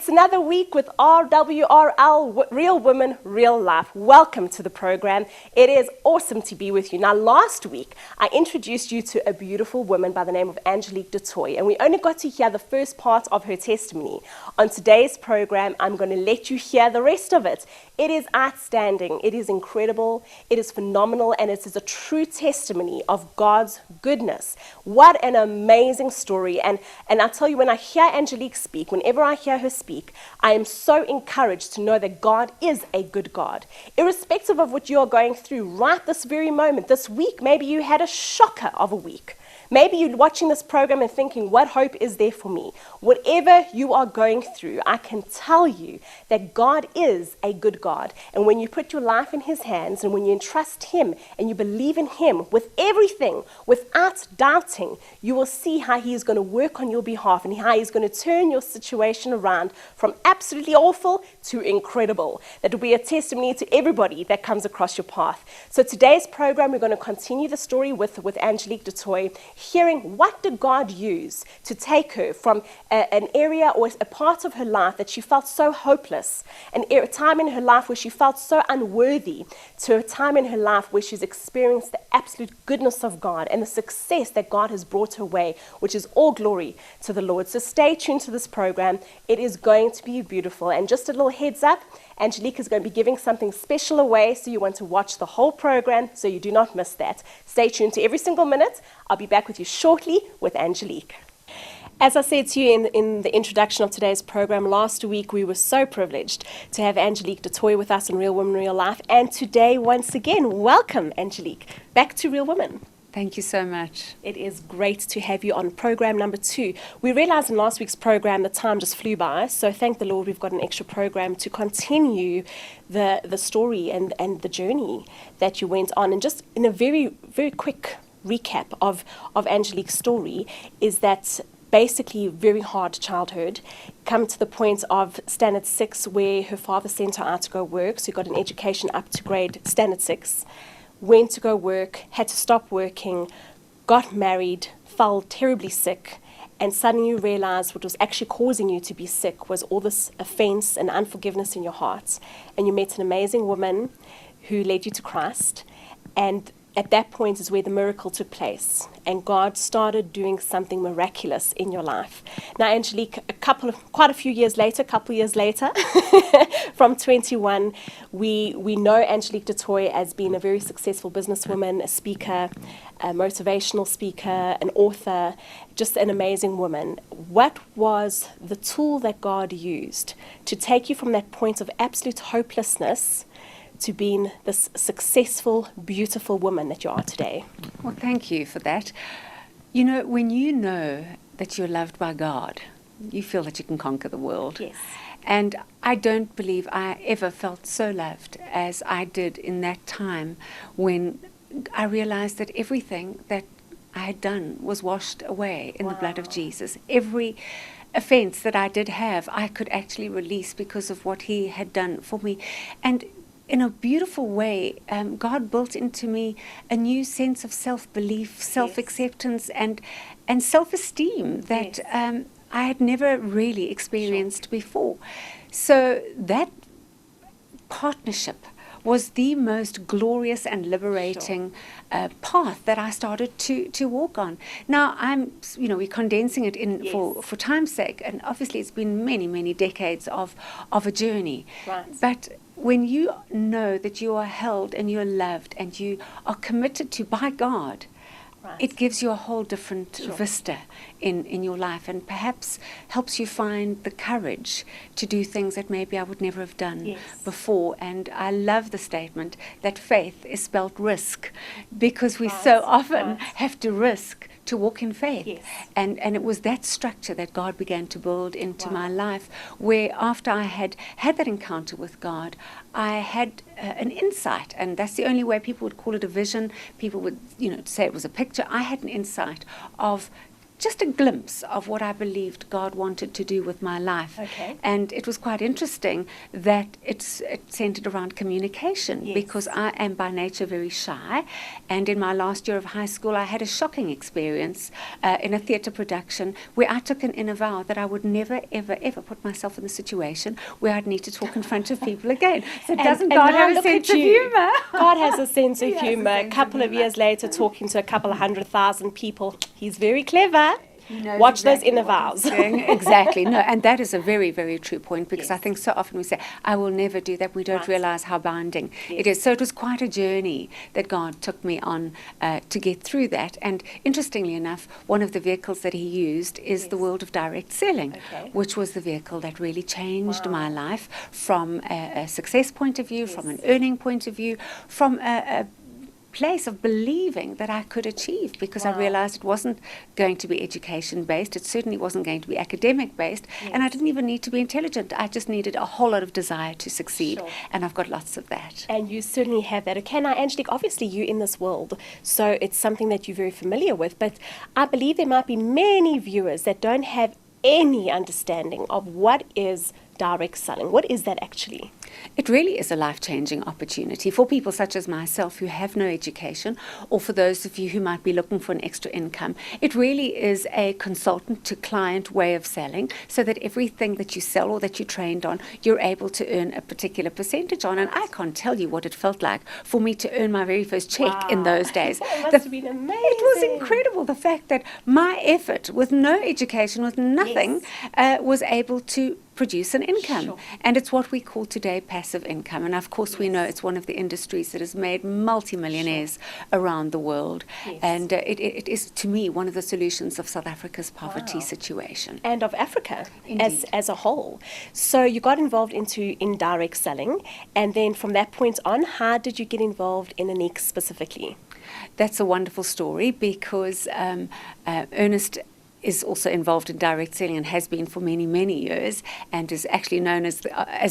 It's another week with RWRL, Real Women, Real Life. Welcome to the program. It is awesome to be with you. Now, last week, I introduced you to a beautiful woman by the name of Angelique Toit, and we only got to hear the first part of her testimony. On today's program, I'm going to let you hear the rest of it. It is outstanding, it is incredible, it is phenomenal, and it is a true testimony of God's goodness. What an amazing story. And I tell you, when I hear Angelique speak, whenever I hear her speak, I am so encouraged to know that God is a good God. Irrespective of what you are going through right this very moment, this week, maybe you had a shocker of a week. Maybe you're watching this program and thinking, what hope is there for me? Whatever you are going through, I can tell you that God is a good God. And when you put your life in His hands and when you entrust Him and you believe in Him with everything, without doubting, you will see how He is going to work on your behalf and how He's going to turn your situation around from absolutely awful to incredible. That will be a testimony to everybody that comes across your path. So today's program, we're going to continue the story with Angelique Toit, hearing what did God use to take her from an area or a part of her life that she felt so hopeless, a time in her life where she felt so unworthy, to a time in her life where she's experienced the absolute goodness of God and the success that God has brought her way, which is all glory to the Lord. So stay tuned to this program. It is going to be beautiful. And just a little heads up, Angelique is going to be giving something special away, so you want to watch the whole program so you do not miss that. Stay tuned to every single minute. I'll be back with you shortly with Angelique. As I said to you in the introduction of today's program, last week we were so privileged to have Angelique Toit with us in Real Women, Real Life. And today, once again, welcome, Angelique, back to Real Women. Thank you so much. It is great to have you on program number 2. We realized in last week's program the time just flew by, so thank the Lord we've got an extra program to continue the story and the journey that you went on. And just in a very, very quick recap of Angelique's story is that basically very hard childhood, come to the point of standard 6 where her father sent her out to go work, so you got an education up to grade standard 6. Went to go work, had to stop working, got married, fell terribly sick, and suddenly you realized what was actually causing you to be sick was all this offense and unforgiveness in your heart. And you met an amazing woman who led you to Christ, and at that point is where the miracle took place, and God started doing something miraculous in your life. Now, Angelique, quite a few years later, from 21, we know Angelique Toit as being a very successful businesswoman, a speaker, a motivational speaker, an author, just an amazing woman. What was the tool that God used to take you from that point of absolute hopelessness to being this successful, beautiful woman that you are today? Well, thank you for that. You know, when you know that you're loved by God, you feel that you can conquer the world. Yes. And I don't believe I ever felt so loved as I did in that time when I realized that everything that I had done was washed away in the blood of Jesus. Every offense that I did have, I could actually release because of what He had done for me. And in a beautiful way, God built into me a new sense of self-belief, self-acceptance, and self-esteem that I had never really experienced before. So that partnership was the most glorious and liberating path that I started to walk on. Now, we're condensing it in for time's sake, and obviously it's been many, many decades of a journey. Right. But when you know that you are held and you're loved and you are committed to by God, it gives you a whole different vista in your life, and perhaps helps you find the courage to do things that maybe I would never have done before. And I love the statement that faith is spelled risk, because we so often have to risk to walk in faith. And it was that structure that God began to build into my life, where after I had that encounter with God, I had an insight, and that's the only way people would call it a vision. People would, say it was a picture. I had an insight of just a glimpse of what I believed God wanted to do with my life. Okay. And it was quite interesting that it centered around communication, Yes. because I am by nature very shy. And in my last year of high school, I had a shocking experience in a theatre production where I took an inner vow that I would never, ever, ever put myself in a situation where I'd need to talk in front of people again. So doesn't God now have a look sense at of you. humor? God has a sense of He has a humor. A sense of couple of humor. years later, talking to a couple of 100,000 people. He's very clever. He knows Watch exactly those inner what vows. he's doing. Exactly. No, and that is a very, very true point, because Yes. I think so often we say, I will never do that. We don't Right. realize how binding Yes. it is. So it was quite a journey that God took me on to get through that. And interestingly enough, one of the vehicles that he used is Yes. the world of direct selling, Okay. which was the vehicle that really changed Wow. my life from a success point of view, Yes. from an earning point of view, from a place of believing that I could achieve, because I Wow. realized it wasn't going to be education based, it certainly wasn't going to be academic based, and I Yes. didn't even need to be intelligent. I just needed a whole lot of desire to succeed, Sure. and I've got lots of that. And you certainly have that. Okay, now, Angelique, obviously you're in this world, so it's something that you're very familiar with, but I believe there might be many viewers that don't have any understanding of what is direct selling. What is that actually? It really is a life-changing opportunity for people such as myself who have no education, or for those of you who might be looking for an extra income. It really is a consultant-to-client way of selling, so that everything that you sell or that you trained on, you're able to earn a particular percentage on. And I can't tell you what it felt like for me to earn my very first check in those days. It must The- have been amazing. It was incredible, the fact that my effort, with no education, with nothing, was able to produce an income. Sure. And it's what we call today passive income. And of course, we know it's one of the industries that has made multimillionaires around the world. Yes. And it is, to me, one of the solutions of South Africa's poverty Wow. situation. And of Africa Indeed. as a whole. So you got involved into indirect selling, and then from that point on, how did you get involved in Angelique specifically? That's a wonderful story, because Ernest is also involved in direct selling and has been for many, many years, and is actually known as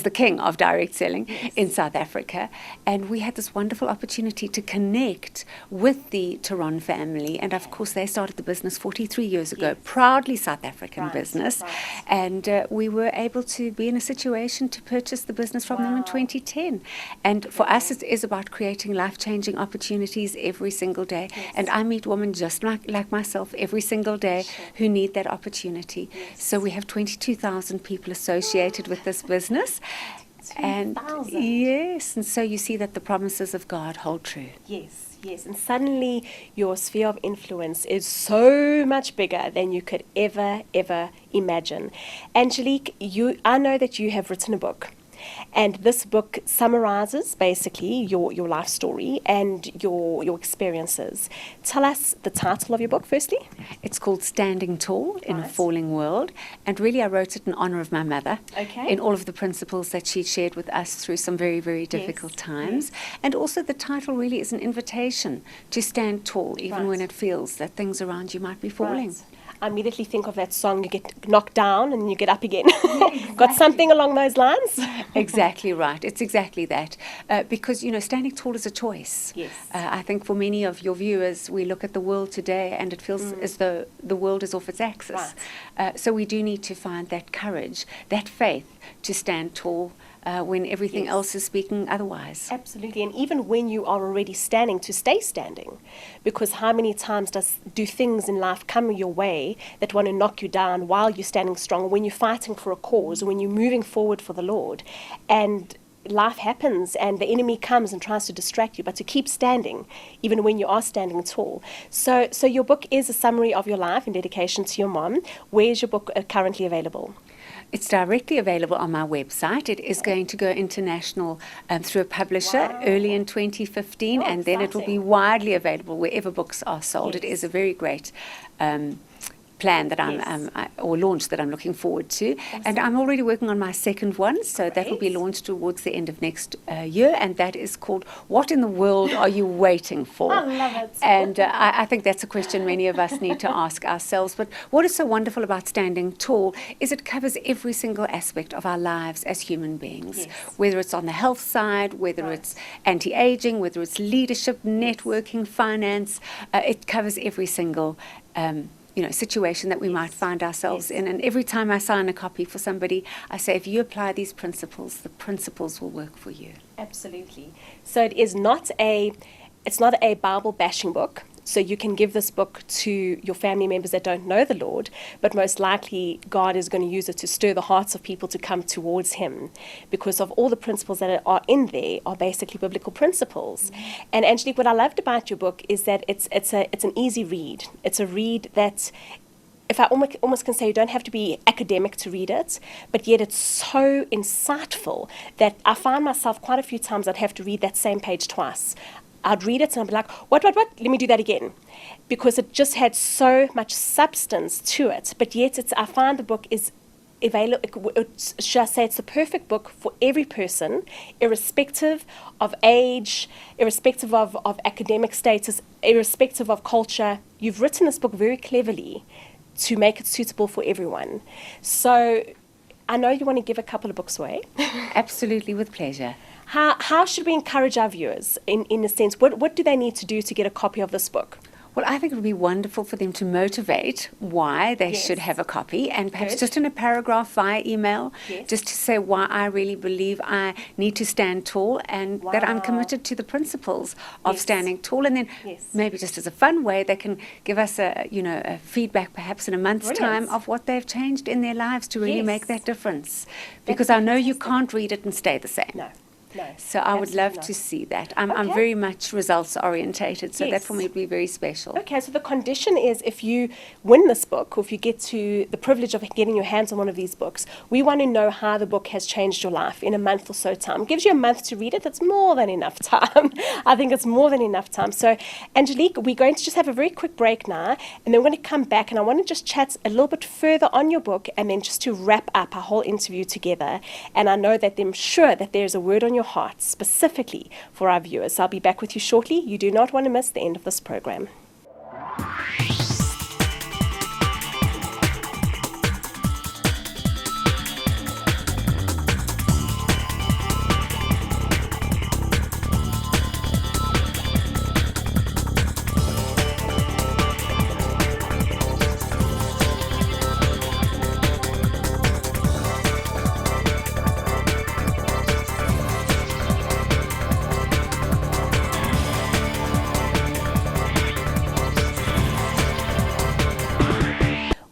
the king of direct selling in South Africa. And we had this wonderful opportunity to connect with the Tehran family. And of course, they started the business 43 years ago, Yes. proudly South African Right, business. right. And we were able to be in a situation to purchase the business from them in Wow. 2010. And for us, it is about creating life-changing opportunities every single day. Yes. And I meet women just like myself every single day who need that opportunity. Yes. So we have 22,000 people associated with this business. And 2,000. yes, and so you see that the promises of God hold true. Yes, yes. And suddenly your sphere of influence is so much bigger than you could ever imagine. Angelique, I know that you have written a book. And this book summarizes basically your life story and your experiences. Tell us the title of your book, firstly. It's called Standing Tall in a Right. Falling World. And really, I wrote it in honor of my mother. Okay. In all of the principles that she shared with us through some very, very difficult times. And also, the title really is an invitation to stand tall, even Right. when it feels that things around you might be falling. Right. I immediately think of that song, you get knocked down and you get up again. Got something along those lines? Exactly right. It's exactly that. Because, standing tall is a choice. Yes. I think for many of your viewers, we look at the world today and it feels as though the world is off its axis. So we do need to find that courage, that faith to stand tall when everything Yes. else is speaking otherwise. Absolutely, and even when you are already standing, to stay standing, because how many times do things in life come your way that want to knock you down while you're standing strong, when you're fighting for a cause, when you're moving forward for the Lord, and life happens and the enemy comes and tries to distract you, but to keep standing, even when you are standing tall. So your book is a summary of your life in dedication to your mom. Where is your book currently available? It's directly available on my website. It is going to go international through a publisher Wow. early in 2015, Oh, and then it will be exciting. widely available wherever books are sold. It Yes. is a very great plan that Yes. or launch that I'm looking forward to. And I'm already working on my second one, so that will be Great. launched towards the end of next year, and that is called What in the World Are You Waiting For? I love it. And I think that's a question many of us need to ask ourselves. But what is so wonderful about Standing Tall is it covers every single aspect of our lives as human beings, Yes. whether it's on the health side, whether Right. it's anti-aging, whether it's leadership, networking, finance. It covers every single situation that we might find ourselves in. And every time I sign a copy for somebody, I say, if you apply these principles, the principles will work for you. Absolutely. So it's not a Bible bashing book. So you can give this book to your family members that don't know the Lord, but most likely God is going to use it to stir the hearts of people to come towards Him, because of all the principles that are in there are basically biblical principles. Mm-hmm. And Angelique, what I loved about your book is that it's an easy read. It's a read that, if I almost can say, you don't have to be academic to read it, but yet it's so insightful that I find myself quite a few times I'd have to read that same page twice. I'd read it and I'd be like, what? Let me do that again. Because it just had so much substance to it. But yet I find the book is available, should I say, it's the perfect book for every person, irrespective of age, irrespective of academic status, irrespective of culture. You've written this book very cleverly to make it suitable for everyone. So I know you want to give a couple of books away. Absolutely, with pleasure. How should we encourage our viewers, in a sense? What do they need to do to get a copy of this book? Well, I think it would be wonderful for them to motivate why they should have a copy, and perhaps just in a paragraph via email, just to say why I really believe I need to stand tall, and that I'm committed to the principles of standing tall. And then maybe just as a fun way, they can give us a feedback perhaps in a month's time of what they've changed in their lives to really make that difference. Because I know you can't read it and stay the same. No. No, so I would love to see that. I'm very much results orientated, so that for me would be very special. Okay, so the condition is, if you win this book, or if you get to the privilege of getting your hands on one of these books, we want to know how the book has changed your life in a month or so time. It gives you a month to read it. That's more than enough time. I think it's more than enough time. So, Angelique, we're going to just have a very quick break now, and then we're going to come back, and I want to just chat a little bit further on your book, and then just to wrap up our whole interview together. And I know that I'm sure that there's a word on your heart specifically for our viewers. So I'll be back with you shortly. You do not want to miss the end of this program.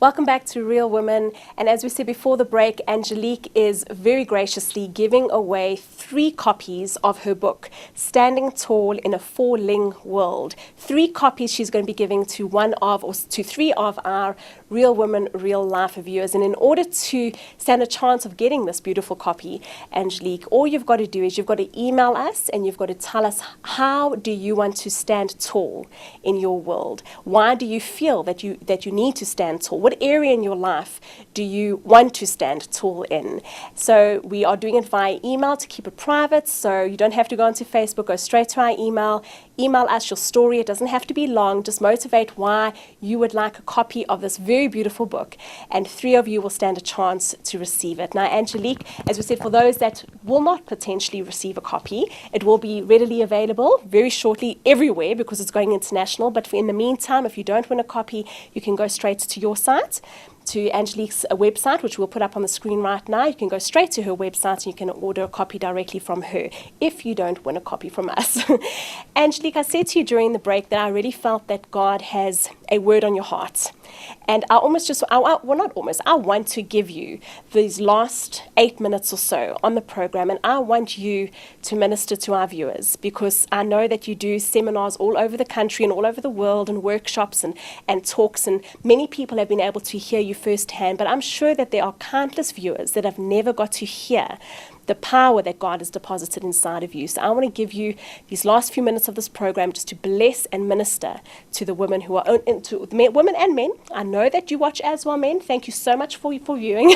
Welcome back to Real Women, and as we said before the break, Angelique is very graciously giving away 3 copies of her book, Standing Tall in a Falling World. 3 copies she's going to be giving to 3 of our Real Women, Real Life viewers. And in order to stand a chance of getting this beautiful copy, Angelique, all you've got to do is you've got to email us, and you've got to tell us, how do you want to stand tall in your world? Why do you feel that you need to stand tall? What area in your life do you want to stand tall in? So we are doing it via email to keep it private, so you don't have to go onto Facebook. Go straight to our email. Email us your story. It doesn't have to be long. Just motivate why you would like a copy of this very beautiful book, and 3 of you will stand a chance to receive it. Now, Angelique, as we said, for those that will not potentially receive a copy, it will be readily available very shortly everywhere, because it's going international. But in the meantime, if you don't win a copy, you can go straight to your site, to Angelique's website, which we'll put up on the screen right now. You can go straight to her website and you can order a copy directly from her if you don't win a copy from us. Angelique, I said to you during the break that I really felt that God has a word on your heart. And I want to give you these last 8 minutes or so on the program, and I want you to minister to our viewers, because I know that you do seminars all over the country and all over the world, and workshops and talks, and many people have been able to hear you firsthand, but I'm sure that there are countless viewers that have never got to hear the power that God has deposited inside of you. So I want to give you these last few minutes of this program just to bless and minister to the women who are, to the women and men. I know that you watch as well, men. Thank you so much for viewing.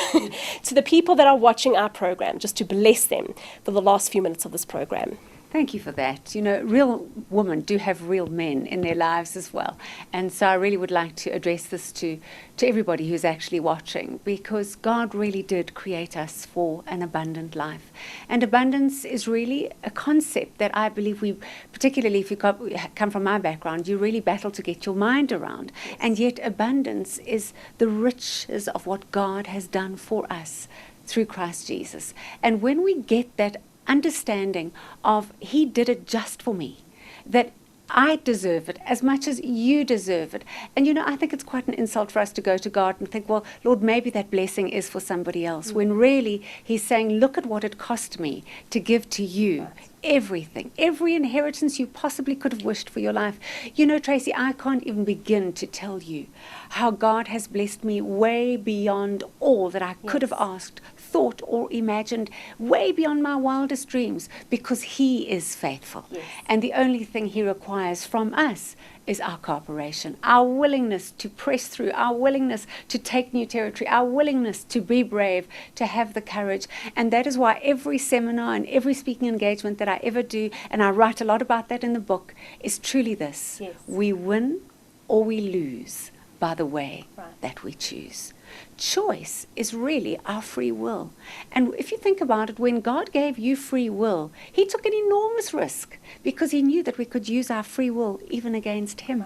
To the people that are watching our program, just to bless them for the last few minutes of this program. Thank you for that. You know, real women do have real men in their lives as well. And so I really would like to address this to everybody who's actually watching, because God really did create us for an abundant life. And abundance is really a concept that I believe we, particularly if you come from my background, you really battle to get your mind around. And yet abundance is the riches of what God has done for us through Christ Jesus. And when we get that understanding of He did it just for me, that I deserve it as much as you deserve it. And you know, I think it's quite an insult for us to go to God and think, well, Lord, maybe that blessing is for somebody else, when really He's saying, look at what it cost me to give to you everything, every inheritance you possibly could have wished for your life. You know, Tracy, I can't even begin to tell you how God has blessed me way beyond all that I could have asked, thought, or imagined, way beyond my wildest dreams, because He is faithful. And the only thing He requires from us is our cooperation, our willingness to press through, our willingness to take new territory, our willingness to be brave, to have the courage. And that is why every seminar and every speaking engagement that I ever do, and I write a lot about that in the book, is truly this. We win or we lose by the way that we choose. Choice is really our free will. And if you think about it, when God gave you free will, He took an enormous risk, because He knew that we could use our free will even against Him.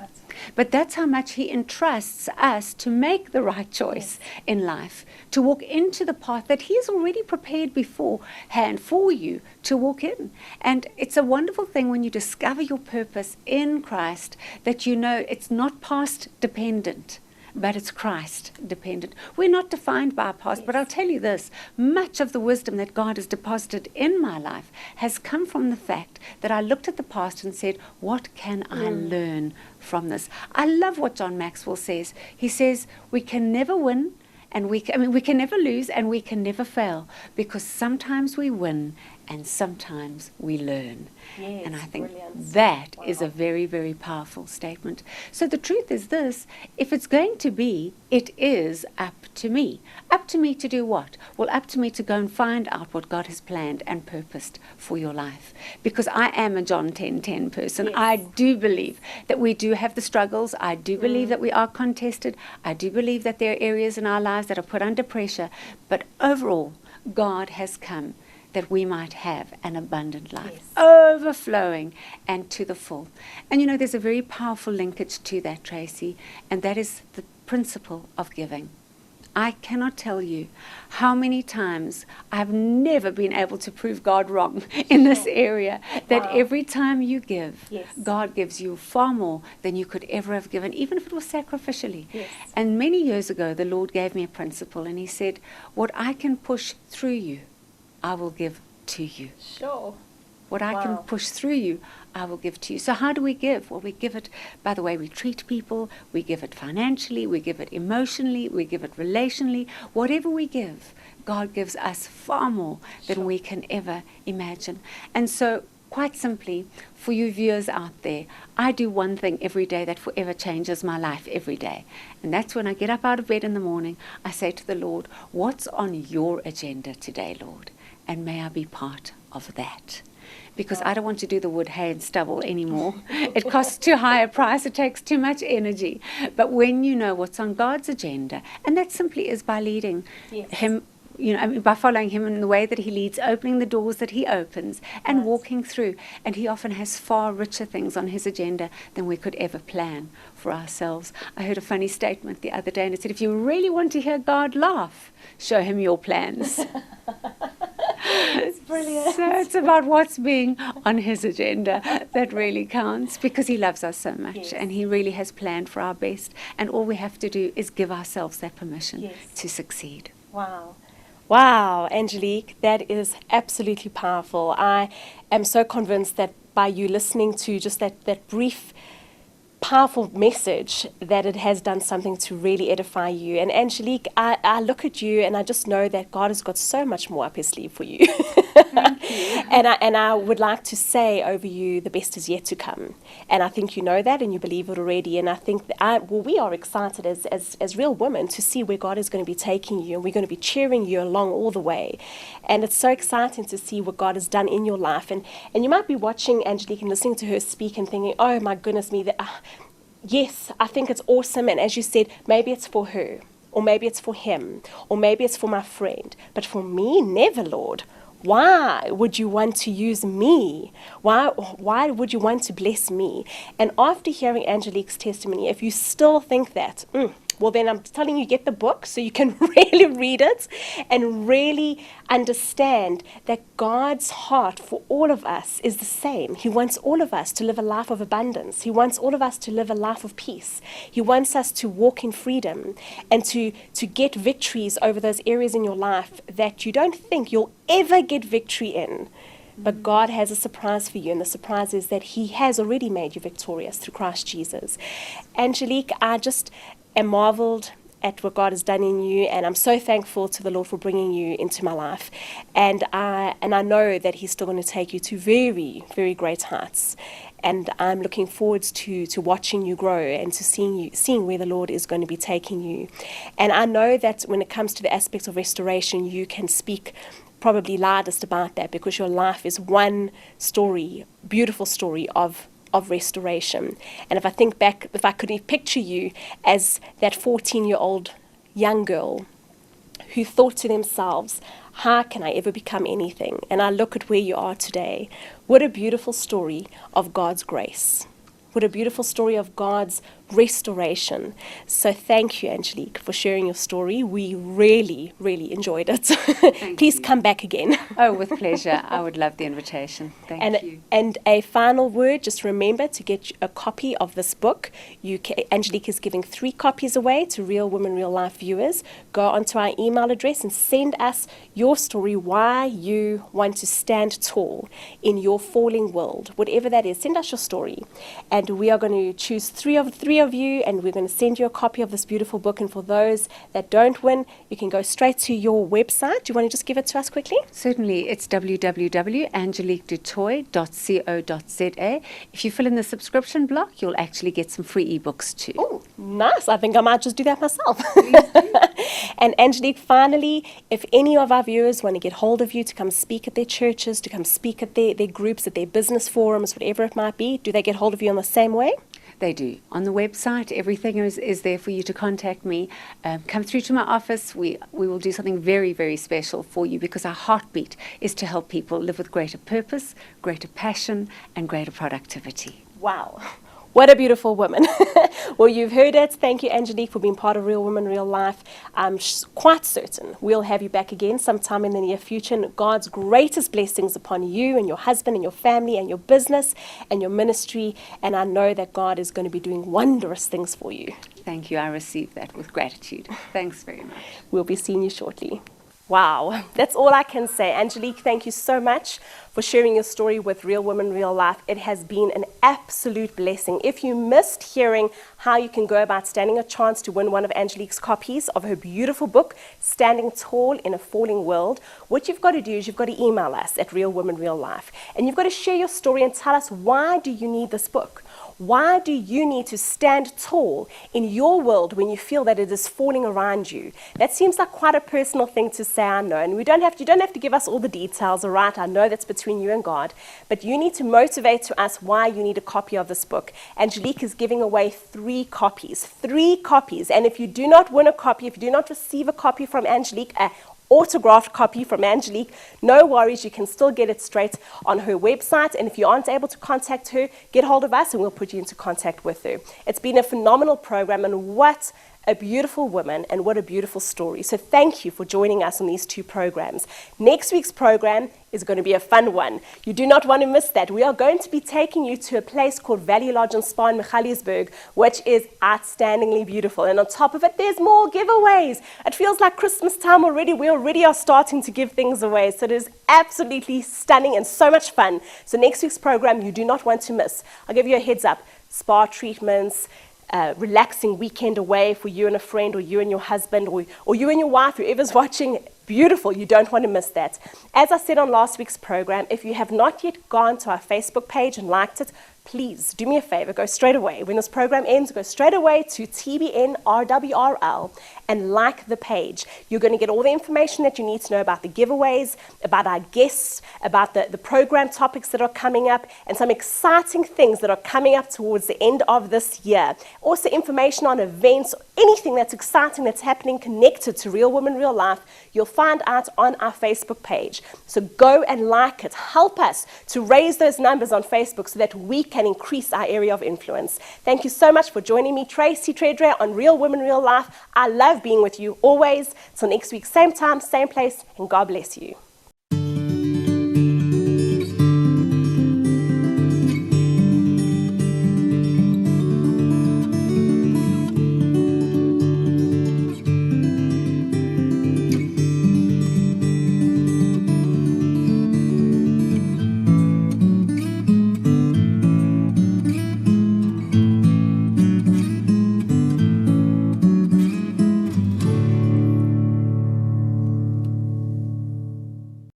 But that's how much He entrusts us to make the right choice in life, to walk into the path that He has already prepared beforehand for you to walk in. And it's a wonderful thing when you discover your purpose in Christ, that you know it's not past dependent, but it's Christ dependent. We're not defined by our past, but I'll tell you this, much of the wisdom that God has deposited in my life has come from the fact that I looked at the past and said, what can I learn from this? I love what John Maxwell says. He says, we can never win, and we can never lose, and we can never fail, because sometimes we win and sometimes we learn. And I think that is a very, very powerful statement. So the truth is this: if it's going to be, it is up to me. Up to me to do what? Well, up to me to go and find out what God has planned and purposed for your life. Because I am a John 10:10 person. I do believe that we do have the struggles. I do believe that we are contested. I do believe that there are areas in our lives that are put under pressure. But overall, God has come that we might have an abundant life, overflowing and to the full. And you know, there's a very powerful linkage to that, Tracy, and that is the principle of giving. I cannot tell you how many times I've never been able to prove God wrong in this area, that every time you give, God gives you far more than you could ever have given, even if it was sacrificially. And many years ago, the Lord gave me a principle, and He said, what I can push through you, I will give to you. What I can push through you, I will give to you. So how do we give? Well, we give it by the way we treat people. We give it financially. We give it emotionally. We give it relationally. Whatever we give, God gives us far more than we can ever imagine. And so, quite simply, for you viewers out there, I do one thing every day that forever changes my life every day. And that's when I get up out of bed in the morning, I say to the Lord, what's on your agenda today, Lord? And may I be part of that. Because I don't want to do the wood, hay and stubble anymore. It costs too high a price. It takes too much energy. But when you know what's on God's agenda, and that simply is by leading Him, you know, by following Him in the way that He leads, opening the doors that He opens, and walking through. And He often has far richer things on His agenda than we could ever plan for ourselves. I heard a funny statement the other day, and it said, if you really want to hear God laugh, show Him your plans. It's brilliant. So it's about what's being on His agenda that really counts, because He loves us so much, and He really has planned for our best. And all we have to do is give ourselves that permission to succeed. Wow, Angelique, that is absolutely powerful. I am so convinced that by you listening to just that brief, powerful message, that it has done something to really edify you. And Angelique, I look at you and I just know that God has got so much more up His sleeve for you. Thank you. And I would like to say over you, the best is yet to come. And I think you know that and you believe it already. And I think we are excited as real women to see where God is going to be taking you. And we're going to be cheering you along all the way. And it's so exciting to see what God has done in your life. And you might be watching Angelique and listening to her speak and thinking, oh my goodness me, yes, I think it's awesome. And as you said, maybe it's for her, or maybe it's for him, or maybe it's for my friend. But for me, never, Lord. Why would you want to use me? Why would you want to bless me? And after hearing Angelique's testimony, if you still think that, well, then I'm telling you, get the book so you can really read it and really understand that God's heart for all of us is the same. He wants all of us to live a life of abundance. He wants all of us to live a life of peace. He wants us to walk in freedom and to get victories over those areas in your life that you don't think you'll ever get victory in. But God has a surprise for you, and the surprise is that He has already made you victorious through Christ Jesus. Angelique, I just am marveled at what God has done in you, and I'm so thankful to the Lord for bringing you into my life. And I know that He's still going to take you to very, very great heights. And I'm looking forward to watching you grow and to seeing where the Lord is going to be taking you. And I know that when it comes to the aspects of restoration, you can speak probably loudest about that, because your life is one story, beautiful story of restoration. And if I think back, if I could picture you as that 14-year-old young girl who thought to themselves, how can I ever become anything? And I look at where you are today. What a beautiful story of God's grace. What a beautiful story of God's restoration. So thank you, Angelique, for sharing your story. We really, really enjoyed it. Please come back again. Oh, with pleasure. I would love the invitation. Thank you. And a final word, just remember to get a copy of this book. Angelique is giving 3 copies away to Real Women, Real Life viewers. Go onto our email address and send us your story, why you want to stand tall in your falling world. Whatever that is, send us your story. And we are going to choose three of you, and we're going to send you a copy of this beautiful book. And for those that don't win, you can go straight to your website. Do you want to just give it to us quickly? Certainly. It's www.angeliquedutoit.co.za. If you fill in the subscription block, you'll actually get some free ebooks too. Oh, nice. I think I might just do that myself. And Angelique, finally, if any of our viewers want to get hold of you to come speak at their churches, to come speak at their groups, at their business forums, whatever it might be, do they get hold of you in the same way? They do. On the website, everything is there for you to contact me. Come through to my office. We will do something very, very special for you, because our heartbeat is to help people live with greater purpose, greater passion, and greater productivity. Wow. What a beautiful woman. Well, you've heard it. Thank you, Angelique, for being part of Real Women, Real Life. I'm quite certain we'll have you back again sometime in the near future. And God's greatest blessings upon you and your husband and your family and your business and your ministry. And I know that God is going to be doing wondrous things for you. Thank you. I receive that with gratitude. Thanks very much. We'll be seeing you shortly. Wow, that's all I can say. Angelique, thank you so much for sharing your story with Real Women, Real Life. It has been an absolute blessing. If you missed hearing how you can go about standing a chance to win one of Angelique's copies of her beautiful book, Standing Tall in a Falling World, what you've got to do is you've got to email us at Real Women, Real Life. And you've got to share your story and tell us, why do you need this book? Why do you need to stand tall in your world when you feel that it is falling around you? That seems like quite a personal thing to say, I know. And you don't have to give us all the details, all right? I know that's between you and God. But you need to motivate to us why you need a copy of this book. Angelique is giving away 3 copies. 3 copies. And if you do not win a copy, if you do not receive a copy from Angelique, autographed copy from Angelique, no worries, you can still get it straight on her website. And if you aren't able to contact her, get hold of us and we'll put you into contact with her. It's been a phenomenal program, and what a beautiful woman and what a beautiful story. So thank you for joining us on these 2 programs. Next week's program is going to be a fun one. You do not want to miss that. We are going to be taking you to a place called Valley Lodge and Spa in Michalisburg, which is outstandingly beautiful. And on top of it, there's more giveaways. It feels like Christmas time already. We already are starting to give things away. So it is absolutely stunning and so much fun. So next week's program, you do not want to miss. I'll give you a heads up. Spa treatments, relaxing weekend away for you and a friend, or you and your husband, or you and your wife, whoever's watching. Beautiful. You don't want to miss that. As I said on last week's program, if you have not yet gone to our Facebook page and liked it, please do me a favor, go straight away. When this program ends, go straight away to TBN RWRL and like the page. You're going to get all the information that you need to know about the giveaways, about our guests, about the program topics that are coming up, and some exciting things that are coming up towards the end of this year. Also information on events, anything that's exciting that's happening connected to Real Women, Real Life, you'll find out on our Facebook page. So go and like it. Help us to raise those numbers on Facebook so that we can increase our area of influence. Thank you so much for joining me, Tracy Tredrea, on Real Women, Real Life. I love being with you always. Till next week, same time, same place, and God bless you.